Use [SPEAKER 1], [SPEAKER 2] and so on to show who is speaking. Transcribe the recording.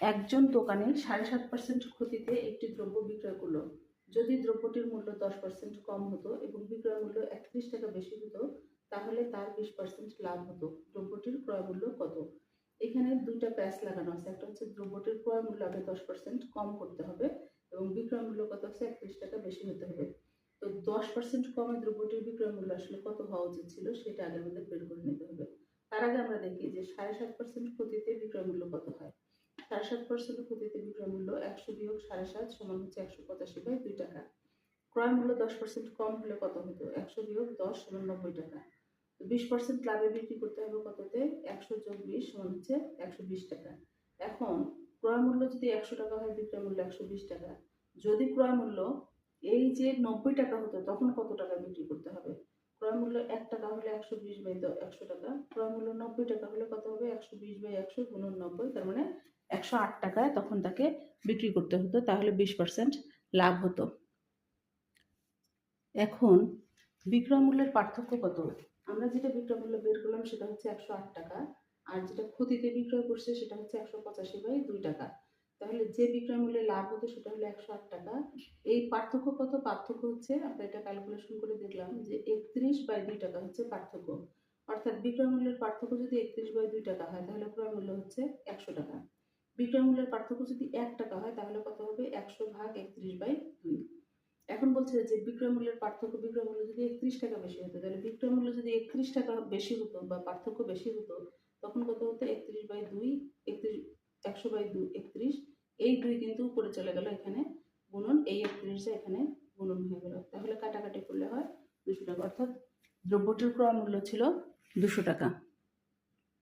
[SPEAKER 1] একজন দোকানি 7.5% ক্ষতিতে একটি দ্রব্য বিক্রয় করলো। যদি দ্রব্যটির মূল্য 10% কম হতো এবং বিক্রয় মূল্য 31 টাকা বেশি হতো, তাহলে তার 20% লাভ হতো। দ্রব্যটির ক্রয় মূল্য কত? এখানে দুইটা প্যাচ লাগানো আছে। একটা হচ্ছে দ্রব্যটির ক্রয় মূল্য আগে 10% কম করতে হবে এবং বিক্রয় মূল্য কত হচ্ছে 31 টাকা বেশি হতে হবে। তো 10% কমে দ্রব্যটির বিক্রয় মূল্য আসলে কত হওয়া উচিত ছিল সেটা আগে আমাদের বের করে নিতে হবে। তার আগে আমরা দেখি যে 7.5% ক্ষতিতে বিক্রয় মূল্য কত হয়। 7.5% ক্ষতিতে বিক্রয় মূল্য 100 বিয়োগ 7.5 সমান হচ্ছে 185/2 টাকা। ক্রয় মূল্য 10% কম হলে কত হতো? 100 বিয়োগ 10 সমান 90 টাকা। তো 20% লাভে বিক্রি করতে হবে কততে? 100 যোগ 20 সমান হচ্ছে 120 টাকা। এখন ক্রয় মূল্য যদি 100 টাকা হয়, বিক্রয় মূল্য 120 টাকা। যদি ক্রয় মূল্য এই যে 90 টাকা হতো তখন কত টাকা বিক্রি করতে হবে? ক্রয় মূল্য 1 টাকা হলে 120/100 টাকা। ক্রয় মূল্য 90 টাকা হলে কত হবে? 120/100 গুণন 90, তার মানে 108 টাকায় তখন তাকে বিক্রি করতে হতো, তাহলে 20% লাভ হতো। এখন বিক্রয় মূল্যের পার্থক্য কত? আমরা যেটা বিক্রয় মূল্য বের করলাম সেটা হচ্ছে 108 টাকা, আর যেটা ক্ষতিতে বিক্রয় করছে সেটা হচ্ছে 185/2 টাকা। তাহলে যে বিক্রয় মূল্যে লাভ হতো সেটা হলো 108 টাকা। এই পার্থক্য কত? পার্থক্য হচ্ছে, আমরা এটা ক্যালকুলেশন করে দেখলাম যে 31/2 টাকা হচ্ছে পার্থক্য। অর্থাৎ বিক্রয় মূল্যের পার্থক্য যদি 31/2 টাকা হয় তাহলে ক্রয় মূল্য হচ্ছে 100 টাকা। বিক্রয় মূল্যের পার্থক্য যদি 1 টাকা হয় তাহলে কত হবে? 100 ভাগ 31/2। এখন বলছে যে বিক্রয় মূল্যের পার্থক্য, বিক্রয় মূল্য যদি 31 টাকা বেশি হতো, তাহলে বিক্রয় মূল্য যদি 31 টাকা বেশি হতো বা পার্থক্য বেশি হতো, তখন কত হতো? 31/2, 100/2 31, এই 2 কিন্তু উপরে চলে গেল, এখানে গুণন, এই 31 এখানে গুণন হয়ে গেল। তাহলে কাটাকাটি করলে হয় 200 টাকা, অর্থাৎ দ্রব্যটির ক্রয় মূল্য ছিল 200 টাকা।